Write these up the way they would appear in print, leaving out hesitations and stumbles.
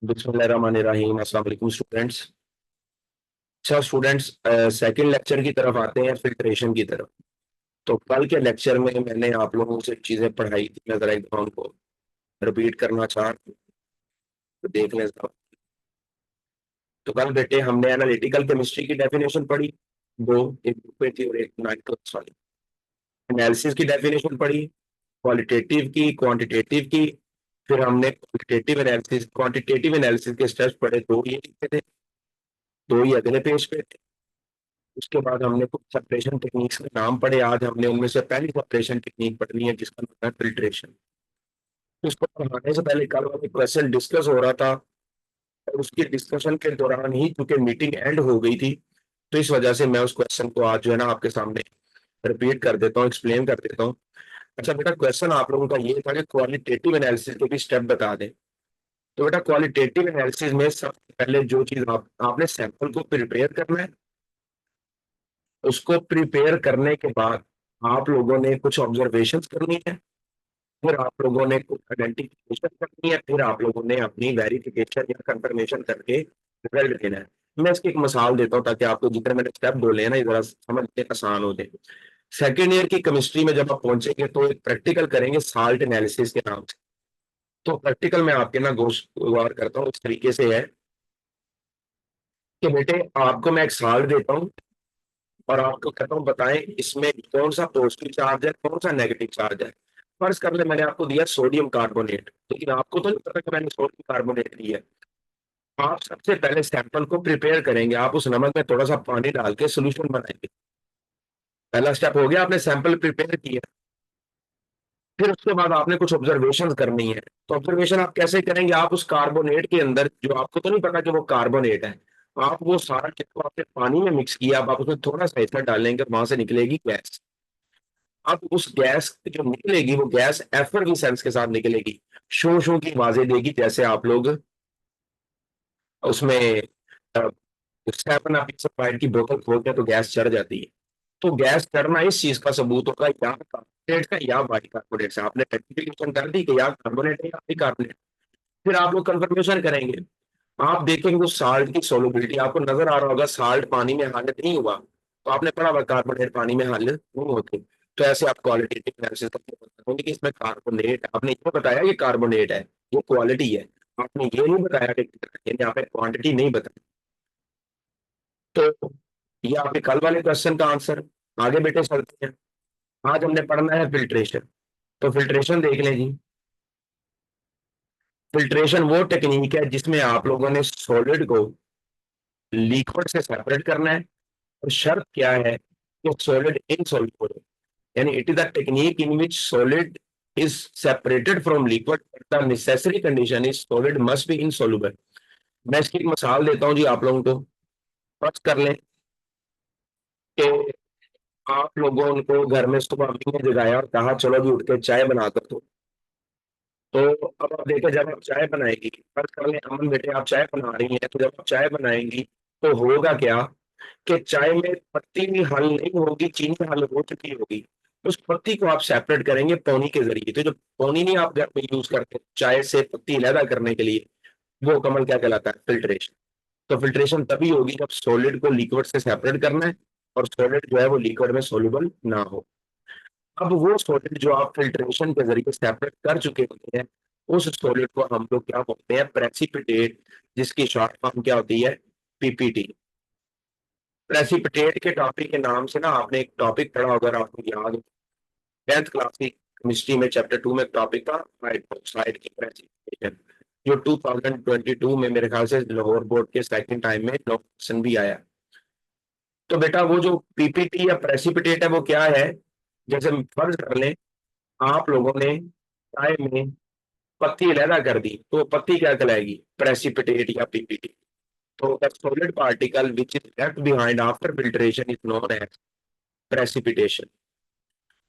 बिस्मिल्लाहिर्रहमानिर्रहीम। अस्सलाम वालेकुम स्टूडेंट्स। अच्छा स्टूडेंट्स, सेकंड लेक्चर की तरफ आते हैं, फिल्ट्रेशन की तरफ। तो कल के लेक्चर में मैंने आप लोगों से चीजें पढ़ाई थी, मैं जरा एक बार उनको रिपीट करना चाह रहा हूं, तो देख लें जरा। तो कल बेटे हमने एनालिटिकल केमिस्ट्री की डेफिनेशन पढ़ी, दो, एक बुक में थी और एक 9th क्लास वाली। एनालिसिस की डेफिनेशन पढ़ी, क्वालिटेटिव की, क्वांटिटेटिव की। फिर हमने क्वांटिटेटिव एनालिसिस के स्टेप्स पढ़े, दो ये लिखे थे, दो ही अगले पेज पे थे। उसके बाद हमने कुछ सेपरेशन टेक्निक्स के नाम पढ़े। आज हमने उनमें से पहली सेपरेशन टेक्निक पढ़नी है जिसका नाम है फिल्ट्रेशन। उसको पढ़ाने से पहले कल वाले क्वेश्चन डिस्कस हो रहा था, और उसके डिस्कशन के दौरान ही चूंकि मीटिंग एंड हो गई थी, तो इस वजह से मैं उस क्वेश्चन को आज जो है ना आपके सामने रिपीट कर देता हूँ, एक्सप्लेन कर देता हूँ। अच्छा बेटा, क्वेश्चन आप लोगों का ये था कि क्वालिटेटिव एनालिसिस के भी स्टेप बता दें। तो बेटा क्वालिटेटिव एनालिसिस में सबसे पहले जो चीज आपने सैंपल को प्रिपेयर करना है। उसको प्रिपेयर करने के बाद आप लोगों ने कुछ ऑब्जर्वेशन करनी है, फिर आप लोगों ने कुछ आइडेंटिफिकेशन करनी है, फिर आप लोगों ने अपनी वेरिफिकेशन या कंफर्मेशन करके रिजल्ट देना है। मैं इसकी एक मिसाल देता हूँ ताकि आपको जितने मैंने स्टेप बोले हैं ना, ये जरा समझने आसान हो जाए। सेकेंड ईयर की केमिस्ट्री में जब आप पहुंचेंगे तो एक प्रैक्टिकल करेंगे साल्ट एनालिसिस के नाम से। तो प्रैक्टिकल में आपके ना गौर करता हूँ, इस तरीके से है कि बेटे आपको मैं एक साल्ट देता हूँ और आपको कहता हूँ बताएं इसमें कौन सा पॉजिटिव चार्ज है, कौन सा नेगेटिव चार्ज है। फर्ज कर ले मैंने आपको दिया सोडियम कार्बोनेट, लेकिन आपको तो नहीं पता कि मैंने सोडियम कार्बोनेट दिया है। आप सबसे पहले सैंपल को प्रिपेयर करेंगे, आप उस नमक में थोड़ा सा पानी डाल के सोल्यूशन बनाएंगे। पहला स्टेप हो गया, आपने सैंपल प्रिपेयर किया। फिर उसके बाद आपने कुछ ऑब्जर्वेशन करनी है। तो ऑब्जर्वेशन आप कैसे करेंगे, आप उस कार्बोनेट के अंदर, जो आपको तो नहीं पता कि वो कार्बोनेट है, आप वो सारा जिसको आपने पानी में मिक्स किया, आप उसमें थोड़ा सा एथर डालेंगे, वहां से निकलेगी गैस। अब उस गैस जो निकलेगी वो गैस एफर्विसेंस के साथ निकलेगी, शो शो की आवाजें देगी, जैसे आप लोग उसमें सेवन अप स्प्राइट की बोतल खोलते हैं तो गैस चढ़ जाती है। तो गैस चढ़ना इस चीज का सबूत होगा, या कार्बोनेट का या बाइकार्बोनेट से। आपने आइडेंटिफिकेशन कर दी कि या कार्बोनेट है या बाइकार्बोनेट। फिर आप लोग कंफर्मेशन करेंगे। आप देखेंगे उस साल्ट की सोलबिलिटी, आपको नजर आ रहा होगा साल्ट पानी में हल नहीं हुआ, तो आपने पढ़ा हुआ कार्बोनेट पानी में हल नहीं होते। तो ऐसे आप क्वालिटेटिव एनालिसिस करके बताओगे कि इसमें कार्बोनेट, आपने ये बताया कि कार्बोनेट है, ये क्वालिटी है। आपने ये नहीं बताया कि यानी आपने क्वांटिटी नहीं बताई। तो ये आपके कल वाले क्वेश्चन का आंसर। आगे बेटे चलते हैं। आज हमने पढ़ना है फिल्ट्रेशन। तो फिल्ट्रेशन देख लें जी। फिल्ट्रेशन वो टेक्निक है जिसमें आप लोगों ने सॉलिड को लिक्विड से सेपरेट करना है। और शर्त क्या है कि सॉलिड इनसॉल्युबल है, यानी it is the technique in which solid is separated from liquid, the necessary condition is solid must be insoluble. मैं इसकी एक मिसाल देता हूं जी आप लोगों को। फर्ज कर लें कि आप लोगों को घर में सुबह अम्मी ने जगाया और कहा चलो भी उठ के चाय बना कर दो। तो अब आप देखो, जब आप चाय बनाएगी, फर्ज कर लें अमन बेटे आप चाय बना रही हैं, तो जब आप चाय बनाएंगी तो होगा क्या कि चाय में पत्ती भी हल नहीं होगी, चीनी हल हो चुकी होगी। उस पत्ती को आप सेपरेट करेंगे पौनी के जरिए। तो जो पौनी नहीं आप घर में यूज करते चाय से पत्ती अलग करने के लिए, वो कमल क्या कहलाता है, फिल्ट्रेशन। तो फिल्ट्रेशन तभी होगी जब सॉलिड को लिक्विड से सेपरेट करना है और सॉलिड जो है वो लिक्विड में सोल्यूबल ना हो। अब वो सॉलिड जो आप फिल्ट्रेशन के जरिए सेपरेट कर चुके होते हैं, उस सॉलिड को हम लोग क्या बोलते हैं, प्रेसिपिटेट, जिसकी शॉर्ट फॉर्म क्या होती है, पीपीटी। प्रेसिपिटेट के टॉपिक के नाम से ना आपने एक टॉपिक पढ़ा होगा, अगर आपको याद हो, 10th क्लास की केमिस्ट्री में चैप्टर 2 में एक टॉपिक था हाइड्रोक्साइड की प्रेसिपिटेशन, जो 2022 में मेरे ख्याल से लाहौर बोर्ड के सेकंड टाइम में क्वेश्चन भी आया। तो बेटा वो जो पीपीटी या प्रेसिपिटेट है वो क्या है, जैसे फर्ज कर लें आप लोगों ने चाय में पत्ती अलहदा कर दी, तो पत्ती क्या कहलाएगी, प्रेसिपिटेट या पीपीटी। तो the solid particle which is left behind after filtration is known as precipitation.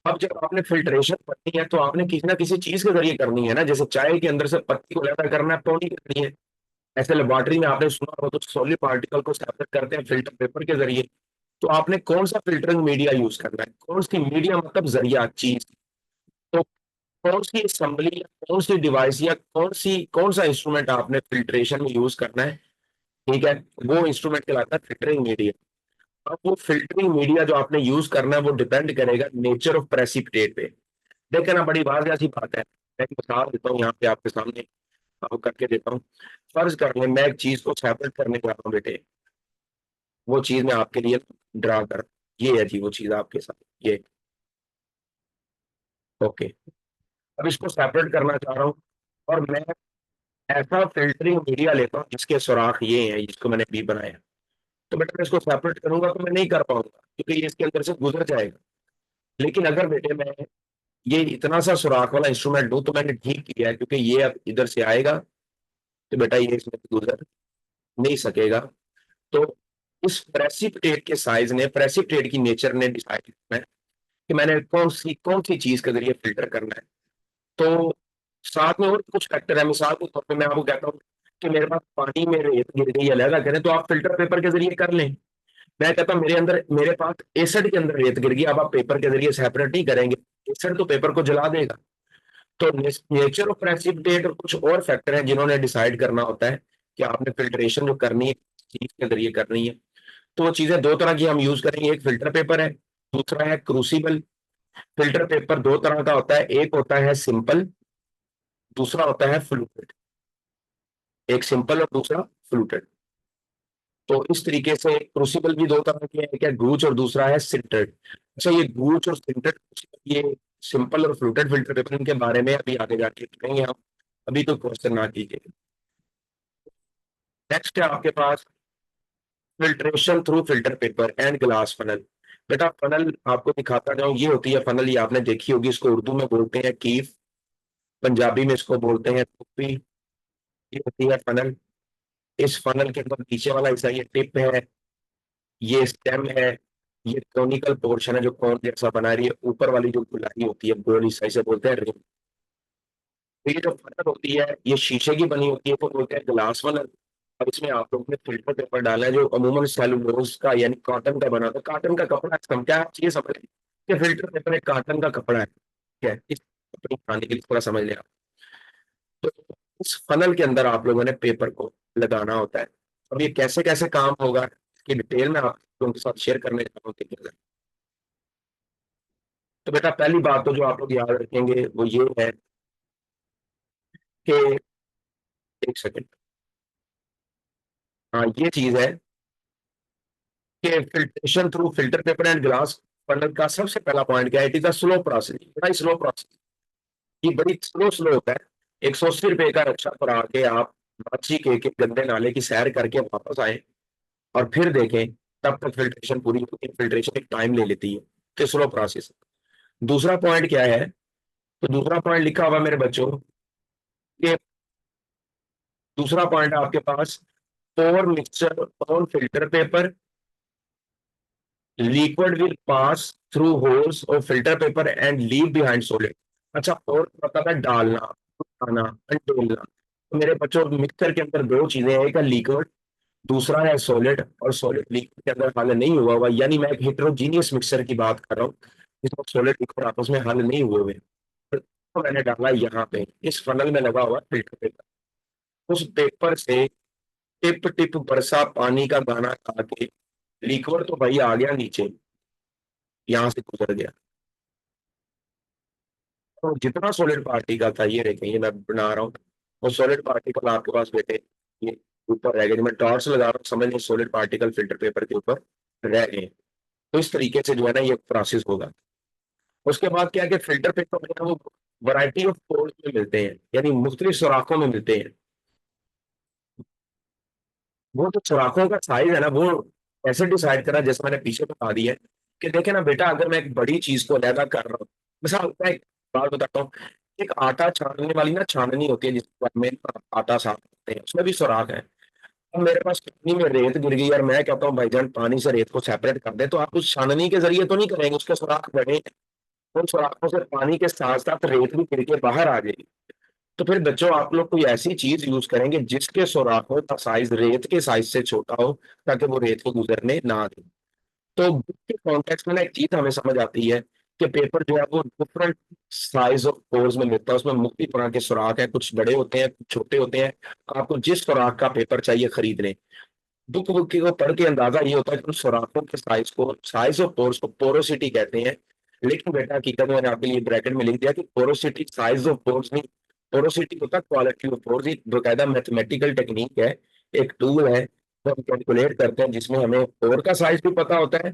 अब जब आपने फिल्ट्रेशन करनी है तो आपने किसी ना किसी चीज के जरिए करनी है ना, जैसे चाय के अंदर से पत्ती को अलग करना है पौनी के जरिए। ऐसे लेबोरेटरी में आपने सुना हो तो सॉलिड पार्टिकल को सेपरेट करते हैं फिल्टर पेपर के जरिए। तो आपने कौन सा फिल्टरिंग मीडिया यूज करना है, कौन सी मीडिया मतलब जरिया चीज। तो कौन सी असेंबली, कौन सी डिवाइस या कौन सा इंस्ट्रूमेंट आपने फिल्ट्रेशन में यूज करना है, ठीक है, वो इंस्ट्रूमेंट कहलाता है फिल्टरिंग मीडिया। अब वो फिल्टरिंग मीडिया जो आपने यूज करना है वो डिपेंड करेगा नेचर ऑफ प्रेसिपिटेट पे। देखे ना, बड़ी बात ऐसी बात है, मैं एक मिसाल देता हूँ यहाँ पे आपके सामने, आपको करके देता हूँ। फर्ज कर लें मैं एक चीज को सेपरेट करने जा रहा हूँ बेटे, वो चीज मैं आपके लिए ड्रा कर, ये है जी वो चीज आपके साथ, ये ओके। अब इसको सेपरेट करना चाह रहा हूँ, और मैं ऐसा फिल्टरिंग मीडिया लेता हूँ जिसके सुराख ये हैं जिसको मैंने बी बनाया, तो बेटा मैं इसको सेपरेट करूंगा तो मैं नहीं कर पाऊंगा क्योंकि ये इसके अंदर से गुजर जाएगा। लेकिन अगर बेटे मैं ये इतना सा सुराख वाला इंस्ट्रूमेंट दूं तो मैंने ठीक किया है, क्योंकि ये अब इधर से आएगा तो बेटा ये इसमें से गुजर नहीं सकेगा। तो इस प्रेसिपिटेट के साइज ने, प्रेसिपिटेट की नेचर ने डिसाइड करना है कि मैंने कौन सी चीज के जरिए फिल्टर करना है। तो साथ में और कुछ फैक्टर है, मिसाल के तौर पे मैं आपको कहता हूँ कि मेरे पास पानी में रेत गिर गई, अलहदा करें तो आप फिल्टर पेपर के जरिए कर लें। मैं कहता हूँ मेरे पास एसिड के अंदर रेत गिर गई, अब आप पेपर के जरिए सेपरेट नहीं करेंगे, एसिड तो पेपर को जला देगा। तो नेचर ऑफ प्रेसिपिटेट और कुछ और फैक्टर हैं जिन्होंने डिसाइड करना होता है कि आपने फिल्ट्रेशन जो करनी है चीज के जरिए करनी है। तो वो चीजें दो तरह की हम यूज करेंगे, एक फिल्टर पेपर है, दूसरा है क्रूसिबल। फिल्टर पेपर दो तरह का होता है, एक होता है सिंपल, दूसरा होता है फ्लूटेड। एक सिंपल और दूसरा फ्लूटेड। तो इस तरीके से क्रूसिबल भी दो तरह के हैं, एक है गूच और दूसरा है सिंटर्ड। अच्छा, ये गूच और सिंटर्ड, ये सिंपल और फ्लूटेड फिल्टर पेपर, इनके बारे में अभी आगे जाके करेंगे हम, अभी तो क्वेश्चन ना कीजिए। नेक्स्ट है आपके पास filtration through filter paper and glass funnel. बेटा फनल आपको दिखाता जाऊं, ये होती है फनल, ये आपने देखी होगी, इसको उर्दू में बोलते हैं कीफ, पंजाबी में इसको बोलते हैं कुप्पी। ये होती है फनल। इस फनल के अंदर पीछे वाला हिस्सा ये टिप है, ये स्टेम है, ये कॉनिकल पोर्शन है जो कॉर्न जैसा बना रही है, ऊपर वाली जो गुलाई होती है गोल हिस्सा, इसे बोलते हैं रिम। तो ये जो फनल होती है ये शीशे की बनी होती है, तो बोलते हैं ग्लास फनल। अब इसमें आप लोगों ने फिल्टर पेपर डाला है जो अमूमन सेलुलोज का यानी कॉटन का बना था, कॉटन का कपड़ा है, क्या आप ये समझ लें कि फिल्टर पेपर एक कॉटन का कपड़ा है, ठीक है, इस अपनी खाने के लिए थोड़ा समझ लें आप। तो इस फनल के अंदर आप लोगों ने पेपर को लगाना होता है। अब ये कैसे कैसे काम होगा कि डिटेल में आप लोगों के साथ शेयर करने जा रहा हूँ। तो बेटा पहली बात तो जो आप लोग याद रखेंगे वो ये है कि, एक सेकंड, हाँ ये चीज है कि filtration through filter paper and glass funnel का सबसे पहला पॉइंट क्या है, it is a slow process, बड़ा स्लो प्रोसेस। ये बड़ी स्लो होता है। 180 रुपए का रक्षा पर आके आप माची के गंदे नाले की सैर करके वापस आए और फिर देखें, तब तक फिल्ट्रेशन पूरी होती है। फिल्ट्रेशन एक टाइम ले लेती है, तो स्लो प्रोसेस। दूसरा पॉइंट क्या है, तो दूसरा पॉइंट लिखा हुआ मेरे बच्चों कि, दूसरा पॉइंट है आपके पास, pour mixture on filter paper, liquid will pass through holes of filter paper and leave behind solid. अच्छा, और पता था डालना, उठाना, अनडोलना। तो मेरे बच्चों मिक्सचर के अंदर दो चीजें हैं, एक है लिक्विड, दूसरा है सॉलिड। और सॉलिड लिक्विड के अंदर हल नहीं हुआ यानी मैं एक हेटेरोजीनियस मिक्सचर की बात कर रहा हूँ जिसमें सॉलिड लिक्विड आपस में हल नहीं हुए तो मैंने डाला यहाँ पे इस फनल में लगा हुआ फिल्टर पेपर। उस पेपर से टिप टिप बरसा पानी का गाना गा के लिक्विड तो भाई आ गया नीचे, यहाँ से गुजर गया। तो जितना सॉलिड पार्टिकल था, ये देखें ये मैं बना रहा हूँ, वो सॉलिड पार्टिकल आपके पास बेटे ये ऊपर रह गए। मैं टॉर्च लगा रहा हूँ, समझ नहीं, सॉलिड पार्टिकल फिल्टर पेपर के ऊपर रह गए। तो इस तरीके से जो है ना ये प्रोसेस होगा। उसके बाद क्या है कि फिल्टर पेपर जो है वो वैरायटी ऑफ पोर्स में मिलते हैं, यानी मुख्तलिफ सुराखों में मिलते हैं। वो जो सुराखों का साइज है ना वो ऐसे डिसाइड करा, जैसे मैंने पीछे बता दिया है कि देखे ना बेटा, अगर मैं एक बड़ी चीज को अलहदा कर रहा हूँ, मिसाल मैं एक बात बताता हूँ, एक आटा छानने वाली ना छाननी होती है जिसमें आटा साफ करते हैं, उसमें भी सुराख है। अब मेरे पास पानी में रेत गिर गई और मैं कहता हूँ भाईजान पानी से रेत को सेपरेट कर दे, तो आप उस छाननी के जरिए तो नहीं करेंगे, उसके सुराख बने हैं। उन सुराखों से पानी के साथ साथ रेत भी गिर के बाहर आ जाएगी। तो फिर बच्चों आप लोग कोई ऐसी चीज यूज करेंगे जिसके सुराखों का साइज रेत के साइज से छोटा हो, ताकि वो रेत को गुजरने ना दे। तो बुक के कॉन्टेक्स्ट में ना एक चीज हमें समझ आती है कि पेपर जो है वो डिफरेंट साइज ऑफ पोर्स में मिलता है, उसमें मुख्तलिफ तरह के सुराख है, कुछ बड़े होते हैं, कुछ छोटे होते हैं। आपको जिस सुराख का पेपर चाहिए खरीद लें। बुक बुक को पढ़ के अंदाजा ये होता है कि उन सुराखों के साइज को, साइज ऑफ पोर्स को पोरोसिटी कहते हैं। लेकिन बेटा हकीकत में मैंने आपके लिए ब्रैकेट में लिख दिया कि पोरोसिटी साइज ऑफ पोर्स नहीं, पोरोसिटी होता है क्वालिटी ऑफ पोर्स। एक बाकायदा मैथमेटिकल टेक्निक है, एक टूल है जो हम कैलकुलेट करते हैं, जिसमें हमें पोर का साइज भी पता होता है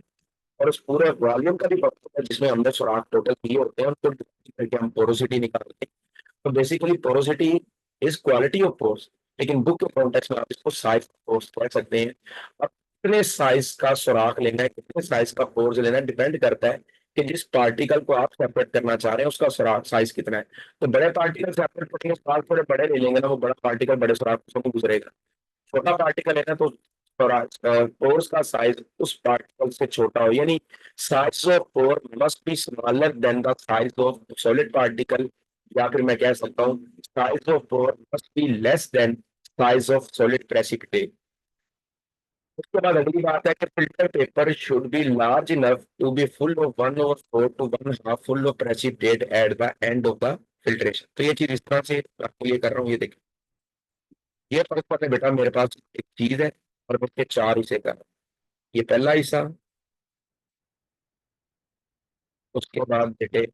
और उस पूरे वॉल्यूम का भी पता होता है, जिसमें हमने सुराख टोटल किए होते हैं, उनको divide करके हम पोरोसिटी निकालते हैं। तो basically porosity is quality of pores, लेकिन बुक के कॉन्टेक्स्ट में आप इसको साइज पोर्स कह सकते हैं। अब कितने साइज का सुराख लेना है, कितने साइज का पोर्स लेना है, डिपेंड करता है कि जिस पार्टिकल को आप सेपरेट करना चाह रहे हैं उसका सुराख साइज कितना है। तो बड़े पार्टिकल सेपरेट करेंगे, सुराख थोड़े बड़े ले लेंगे ना, वो बड़ा पार्टिकल बड़े सुराख से नहीं गुजरेगा। छोटा पार्टिकल है ना, तो पोर्स का साइज उस पार्टिकल से छोटा हो, यानी size of pore must be smaller than the size of solid particle, या फिर मैं कह सकता हूँ size of pore must be less than size of solid precipitate. उसके बाद अगली बात है कि filter paper should be large enough to be full of 1/4 to 1/2 full of precipitate at the end of the filtration. तो ये चीज इस तरह से आपको ये कर रहा हूँ, ये देखिए, ये फर्क पता है बेटा, मेरे पास एक चीज है और मैं इसके चार हिस्से कर रहा हूँ। ये पहला हिस्सा, उसके बाद बेटे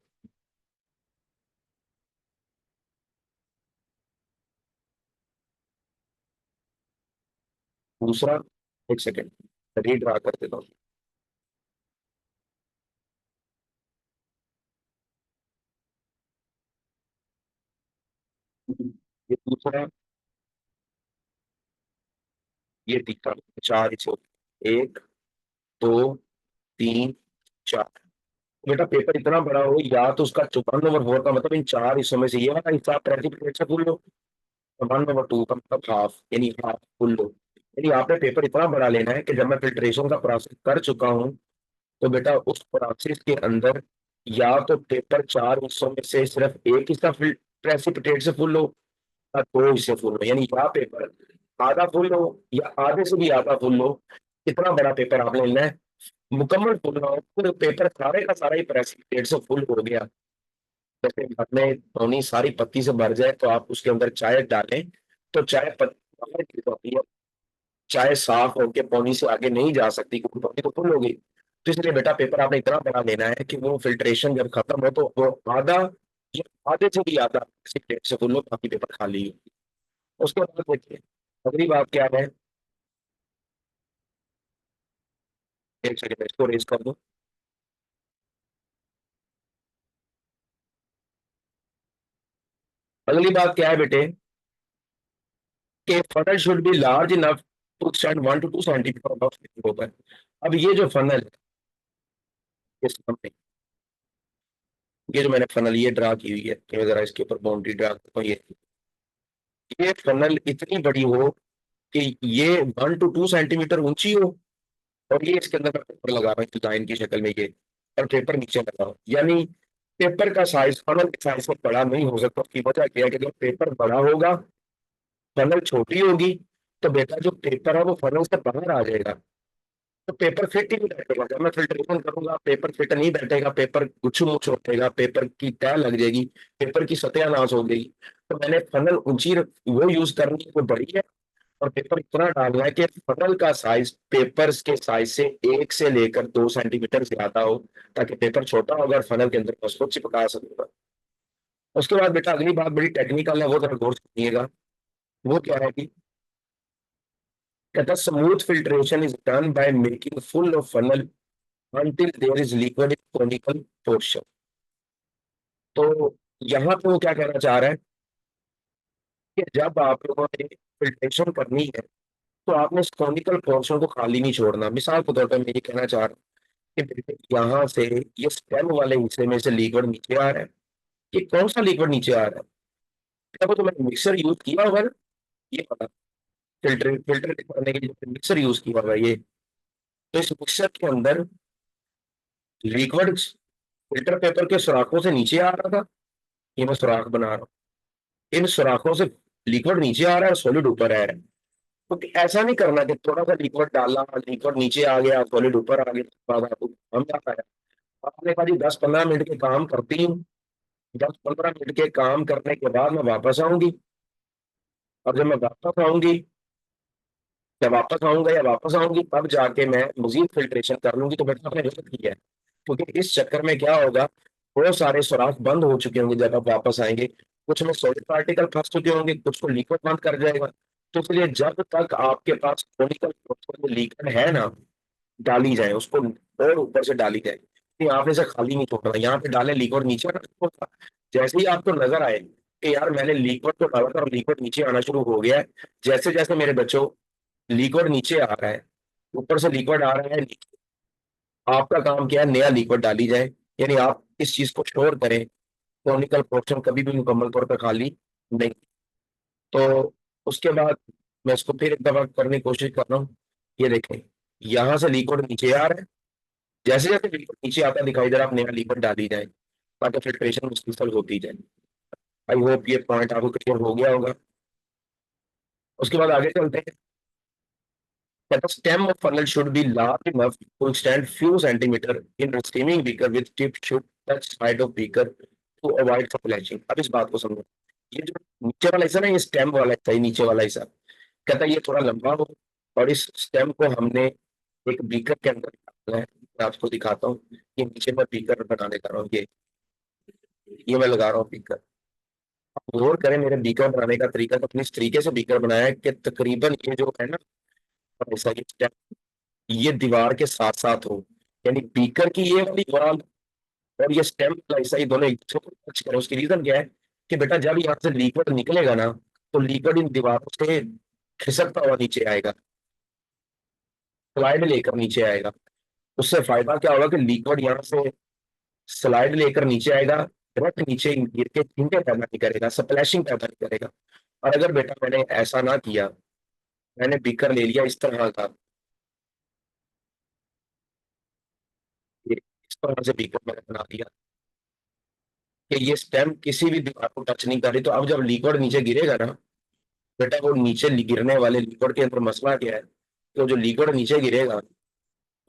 दूसरा, एक सेकेंड रीड्रा कर देता हूँ। ये दूसरा, ये तीसरा, चार हिस्से होते हैं। एक, दो, तीन, चार। बेटा पेपर इतना बड़ा हो, या तो उसका 1/4 का मतलब इन चार हिस्सों में से ये वाला हिस्सा आप प्रेसिपिटेट से फुल लो, 1/2 का मतलब हाफ, यानी हाफ फुल लो। यानी आपने पेपर इतना बड़ा लेना है कि जब मैं फिल्ट्रेशन का प्रोसेस कर चुका हूँ, तो बेटा उस प्रोसेस के अंदर या तो पेपर चार हिस्सों में से सिर्फ एक हिस्सा प्रेसिपिटेट से फुल हो, या दो हिस्से फुल हो, यानी या पेपर आधा फुल हो या आधे से भी आधा फुल हो। कितना बड़ा पेपर आपने लेना है, मुकम्मल फुल ना हो, पूरे पेपर सारे का सारा ही प्रेसिपिटेट से फुल हो गया। जैसे आपने धोनी सारी पत्ती से भर जाए तो आप उसके अंदर चाय डालें, तो चाय पत्ती बाहर गिर जाती है, चाय साफ होकर पानी से आगे नहीं जा सकती क्योंकि पानी तो फुल हो गई। तो इसलिए बेटा पेपर आपने इतना बड़ा लेना है कि वो फिल्ट्रेशन जब खत्म हो तो वो आधा या आधे से भी आधा किसी प्लेट से फुल हो, बाकी पेपर खाली हो। उसके बाद देखिए अगली बात क्या है, एक सेकंड इसको रेज कर दो। अगली बात क्या है बेटे, कि funnel should be large enough to stand 1 to 2 centimetre above open. अब ये जो फनल है, इस हमने ये जो मैंने फनल ये ड्रा की हुई है, तो मैं जरा इसके ऊपर बाउंड्री ड्रा करता हूँ। ये फनल इतनी बड़ी हो कि ये 1 to 2 सेंटीमीटर ऊंची हो, और ये इसके अंदर मैं पेपर लगा रहा हूँ लाइन की शक्ल में, ये और पेपर नीचे लगा हो, यानी पेपर का साइज फनल के साइज से बड़ा नहीं हो सकता। उसकी वजह क्या है कि जब पेपर बड़ा होगा, फनल छोटी होगी, तो बेटा जो पेपर है वो फनल से बाहर आ जाएगा, तो पेपर फिट ही नहीं बैठेगा। जब मैं फिल्ट्रेशन करूंगा पेपर फिट नहीं बैठेगा, पेपर गुच्छू मुच्छ उठेगा, पेपर की तह लग जाएगी, पेपर की सतह नाश हो गई। तो मैंने फनल ऊंची वो यूज करनी है, वो बड़ी है, और पेपर इतना डालना है कि फनल का साइज पेपर के साइज से 1 से लेकर 2 सेंटीमीटर ज्यादा हो, ताकि पेपर छोटा होगा और फनल के अंदर मैं उसको चिपका सकूंगा। उसके बाद बेटा अगली बात बड़ी टेक्निकल है, वो जरा गौर से सुनिएगा। वो क्या है कि कहता smooth filtration is done by making full of funnel until there is liquid in conical portion। तो यहाँ पे वो क्या कहना चाह रहा है कि जब आप लोगों ने फिल्ट्रेशन करनी है, तो आपने इस कॉनिकल पोर्शन को खाली नहीं छोड़ना। मिसाल के तौर पर मैं ये कहना चाह रहा हूँ कि यहाँ से ये स्टेम वाले हिस्से में से लिक्विड नीचे आ रहा है। ये कौन सा लिक्विड नीचे आ रहा है, देखो तो मैंने मिक्सर यूज किया होगा ना, ये पता, फिल्टर फिल्टर करने के लिए मिक्सर यूज किया होगा ये। तो इस मिक्सर के अंदर लिक्विड फिल्टर पेपर के सुराखों से नीचे आ रहा था, ये मैं सुराख बना रहा हूँ, इन सुराखों से लिक्विड नीचे आ रहा है और सॉलिड ऊपर आ रहा है। तो ऐसा नहीं करना कि थोड़ा सा लिक्विड डाला, लिक्विड नीचे आ गया, सॉलिड ऊपर आ गया, हम क्या करें, आपने कहा जी 10-15 मिनट के काम करती हूँ, 10-15 मिनट के काम करने के बाद मैं वापस आऊंगी, और जब मैं वापस आऊंगी, जब वापस आऊंगा या वापस आऊंगी तब जाके मैं मजीद फिल्ट्रेशन कर लूंगी। तो बेटा आपने गलत किया है, क्योंकि इस चक्कर में क्या होगा, बहुत सारे सुराख बंद हो चुके होंगे जब आप वापस आएंगे, कुछ में सॉलिड पार्टिकल फंस चुके होंगे, कुछ को लिक्विड बंद कर जाएगा। तो इसलिए जब तक आपके पास कोनिकल लिक्विड है ना, डाली जाए उसको, और ऊपर से डाली जाए, कि आपने इसे खाली नहीं छोड़ना, यहाँ पे डाले लिक्विड नीचे आना शुरू होगा। जैसे ही आपको नजर आए कि यार मैंने लिक्विड तो डाला था और लिक्विड नीचे आना शुरू हो गया है, जैसे जैसे मेरे बच्चों लिक्विड नीचे आ रहा है, ऊपर से लिक्विड आ रहा है, आपका काम क्या है, नया लिक्विड डाली जाए, यानी आप इस चीज को स्टोर करें। कॉनिकल पोर्शन कभी भी मुकम्मल तौर पर खाली नहीं। तो उसके बाद मैं इसको फिर एक दफा करने की कोशिश कर रहा हूँ। ये देखें, यहाँ से लिक्विड नीचे आ रहा है, जैसे जैसे लिक्विड नीचे आता दिखाई दे रहा, आप नया लिक्विड डाली जाए ताकि फिल्ट्रेशन मुसलसल होती जाए। आई होप ये पॉइंट आपको क्लियर हो गया होगा। उसके बाद आगे चलते हैं। That the stem of funnel should be large enough to stand few centimeter in receiving beaker with tip should touch side of beaker to avoid splashing। अब इस बात को समझो, ये जो नीचे वाला हिस्सा ना, ये स्टेम वाला हिस्सा, ये नीचे वाला हिस्सा कहता है ये थोड़ा लंबा हो, और इस स्टेम को हमने एक बीकर के अंदर डालना है। मैं आपको दिखाता हूँ, ये नीचे मैं बीकर बनाने जा रहा हूँ, ये मैं लगा रहा हूँ बीकर। गौर करें मेरे बीकर बनाने का तरीका, तो अपने इस तरीके से बीकर बनाया है कि तकरीबन ये जो है ना, ऐसा कि ये दीवार के साथ साथ हो, यानी बीकर की ये वाली वॉल और ये स्टेम वाला हिस्सा, ये दोनों एक दूसरे को टच करें। उसकी रीजन क्या है कि बेटा जब यहाँ से लिक्विड निकलेगा ना, तो लिक्विड इन दीवारों से खिसकता हुआ नीचे आएगा, स्लाइड लेकर नीचे आएगा। उससे फायदा क्या होगा कि लिक्विड यहाँ से स्लाइड लेकर नीचे आएगा, डायरेक्ट नीचे गिर के छींटे पैदा नहीं करेगा, स्प्लैशिंग पैदा नहीं करेगा। और अगर बेटा मैंने ऐसा ना किया, मैंने बीकर ले लिया इस तरह का, इस तरह से बीकर मैंने बना दिया कि ये स्टेम किसी भी दीवार को टच नहीं कर रही, तो अब जब लिक्विड नीचे गिरेगा ना, बेटा वो नीचे गिरने वाले लिक्विड के अंदर मसला क्या है, तो जो लिक्विड नीचे गिरेगा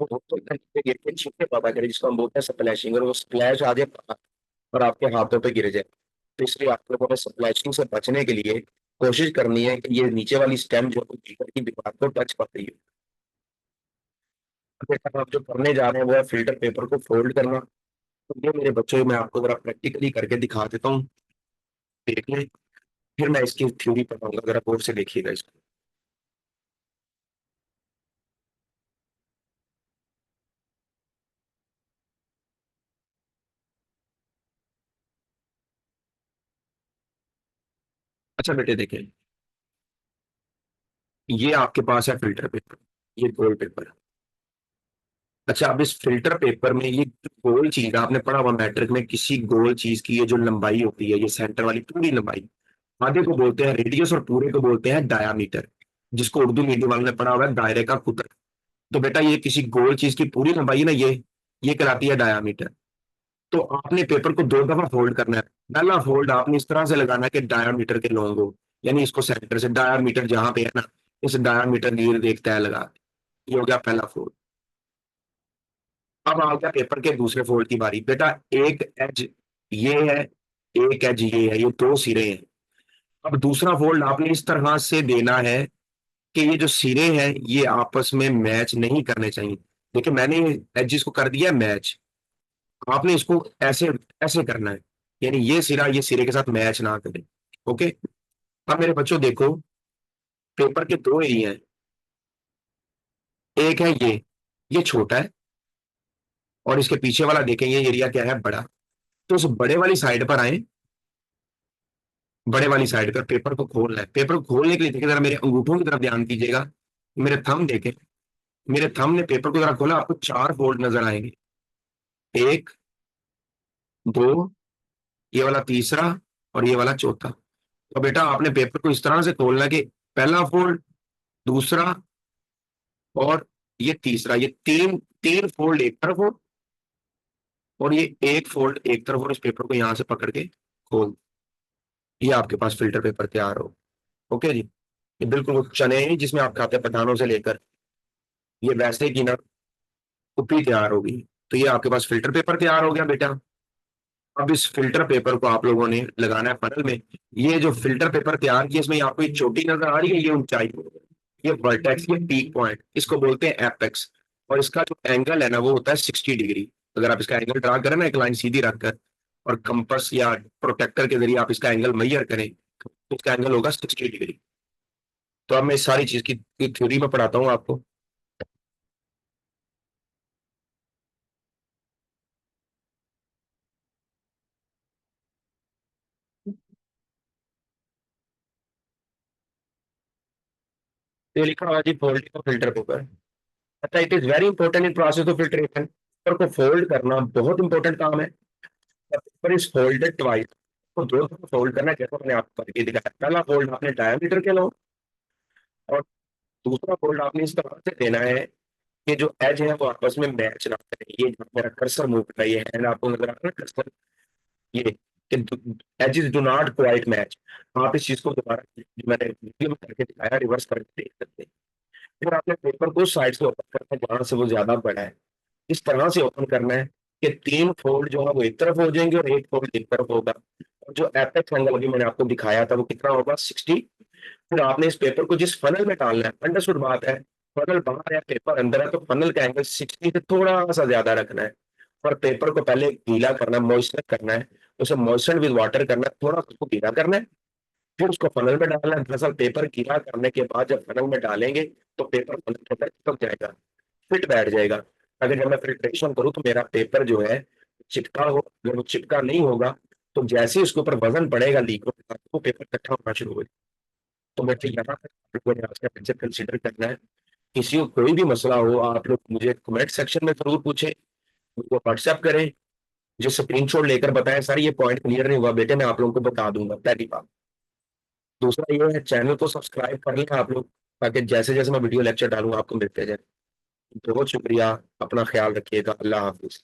वो तो नीचे गिर के छींटे पैदा करे, जिसको हम बोलते हैं स्प्लैशिंग, और वो स्प्लैश आ जाए और आपके हाथों पे गिर जाए। तो इसलिए आप लोगों ने स्प्लैशिंग से बचने के लिए कोशिश करनी है कि ये नीचे वाली स्टेम जो लिक्विड की दीवार को टच कर रही है। बेटा आप जो करने जा रहे हैं वो है फिल्टर पेपर को फोल्ड करना। तो ये मेरे बच्चों, मैं आपको जरा प्रैक्टिकली करके दिखा देता हूँ, देख लें, फिर मैं इसकी थ्योरी पढ़ाऊंगा, जरा गौर से देखिएगा इसको। अच्छा बेटे देखें, ये आपके पास है फिल्टर पेपर, ये गोल पेपर। अच्छा, अब इस फिल्टर पेपर में ये गोल चीज आपने पढ़ा हुआ मैट्रिक में, किसी गोल चीज की ये जो लंबाई होती है, ये सेंटर वाली पूरी लंबाई, आधे को बोलते हैं रेडियस और पूरे को बोलते हैं डायामीटर, जिसको उर्दू मीडियम वालों ने पढ़ा हुआ है दायरे का कुतर। तो बेटा ये किसी गोल चीज की पूरी लंबाई है ना, ये कहलाती है डायामीटर। तो आपने पेपर को दो दफा फोल्ड करना है। पहला फोल्ड आपने इस तरह से लगाना है कि डायामीटर के लॉन्ग हो, यानी इसको सेंटर से डायामीटर जहां पे है ना, इस डायामीटर की देखता है लगा, ये हो गया पहला फोल्ड। अब आ गया पेपर के दूसरे फोल्ड की बारी। बेटा एक एज ये है, एक एज ये है, ये दो सिरे हैं। अब दूसरा फोल्ड आपने इस तरह से देना है कि ये जो सिरे हैं ये आपस में मैच नहीं करने चाहिए। देखिए मैंने एजिस को कर दिया मैच, आपने इसको ऐसे ऐसे करना है, यानी ये सिरा ये सिरे के साथ मैच ना करे। ओके। अब मेरे बच्चों देखो, पेपर के दो एरिया हैं, एक है ये छोटा है, और इसके पीछे वाला देखें ये एरिया क्या है, बड़ा। तो उस बड़े वाली साइड पर आए, बड़े वाली साइड पर पेपर को खोलना है। पेपर को खोलने के लिए देखिए, जरा मेरे अंगूठों की तरफ ध्यान दीजिएगा, मेरे थंब देखें, मेरे थंब ने पेपर को जरा खोला, आपको चार फोल्ड नजर आएंगे, एक, दो, ये वाला तीसरा, और ये वाला चौथा। तो बेटा आपने पेपर को इस तरह से खोलना है कि पहला फोल्ड, दूसरा, और ये तीसरा, ये तीन तीन फोल्ड एक तरफ हो, और ये एक फोल्ड एक तरफ, और इस पेपर को यहां से पकड़ के खोल, ये आपके पास फिल्टर पेपर तैयार हो। ओके जी। ये बिल्कुल वो चने हैं जिसमें आप खाते हैं पठानों से लेकर, ये वैसे की ना कुप्पी तैयार होगी। तो ये आपके पास फिल्टर पेपर तैयार हो गया बेटा। अब इस फिल्टर पेपर को आप लोगों ने लगाना है फनल में। ये जो फिल्टर पेपर तैयार किया इसमें आपको एक चोटी नजर आ रही है, ये ऊंचाई, ये वर्टेक्स, ये पीक पॉइंट, इसको बोलते हैं एपेक्स। और इसका जो एंगल है ना वो होता है 60 डिग्री। अगर आप इसका एंगल ड्रा करें ना एक लाइन सीधी रखकर, और कंपास या प्रोटेक्टर के जरिए आप इसका एंगल मेजर करें, तो इसका एंगल होगा 60 डिग्री। तो अब मैं इस सारी चीज की थ्योरी में पढ़ाता हूँ आपको। ये लिखा हुआ जी फोल्डिंग ऑफ फिल्टर पेपर। अच्छा, it is very important in process of filtration. Paper को फोल्ड करना बहुत इंपॉर्टेंट काम है। Paper is folded twice. तो दो दफा फोल्ड करना है, जैसा मैंने आपको करके दिखाया। पहला फोल्ड आपने डायमीटर के लो, और दूसरा फोल्ड आपने इस तरह से देना है कि जो एज है वो आपस में मैच ना करें। ये जो मेरा कर्सर मूव कर रहा है, ये हैंड आपको नजर आ रहा है ना कर्सर, ये edges do not quite match. आप इस चीज को दोबारा जो मैंने वीडियो में करके दिखाया रिवर्स करके देख सकते हैं। फिर आपने पेपर को साइड से ओपन करना है जहां से वो ज्यादा बड़ा है। इस तरह से ओपन करना है कि तीन फोल्ड जो है वो एक तरफ हो जाएंगे और एक फोल्ड एक तरफ होगा। और जो एपेक्स एंगल अभी मैंने आपको दिखाया था वो कितना होगा, 60। फिर आपने इस पेपर को जिस फनल में डालना है, अंडरस्टूड बात है, फनल बाहर है पेपर अंदर है, तो फनल का एंगल 60 से थोड़ा सा ज्यादा रखना है। और पेपर को पहले गीला करना है, मॉइस्चर करना है, उसे मॉइस्चर विद वाटर करना है, थोड़ा उसको गीला करना है। फिर उसको फनल में डालना है। दरअसल पेपर गीला करने के बाद जब फनल में डालेंगे तो पेपर फनल के अंदर चिपक जाएगा, फिट बैठ जाएगा। अगर जब मैं फिल्ट्रेशन करूँ तो मेरा पेपर जो है चिपका हो, अगर वो चिपका नहीं होगा तो जैसे ही उसके ऊपर वजन पड़ेगा लिक्विड का, तो पेपर इकट्ठा होना शुरू हो जाएगा। तो बच्चे यहाँ तक आप लोगों ने आज का लेक्चर कंसिडर करना है। किसी को कोई भी मसला हो आप लोग मुझे कमेंट सेक्शन में जरूर पूछें, मुझको व्हाट्सएप करें, जो स्क्रीनशॉट लेकर बताएं सर ये पॉइंट क्लियर नहीं हुआ बेटे, मैं आप लोगों को बता दूंगा, पहली बात। दूसरा ये है चैनल को सब्सक्राइब कर लें आप लोग, ताकि जैसे जैसे मैं वीडियो लेक्चर डालूंगा आपको मिलते जाए। बहुत शुक्रिया, अपना ख्याल रखिएगा, अल्लाह हाफिज।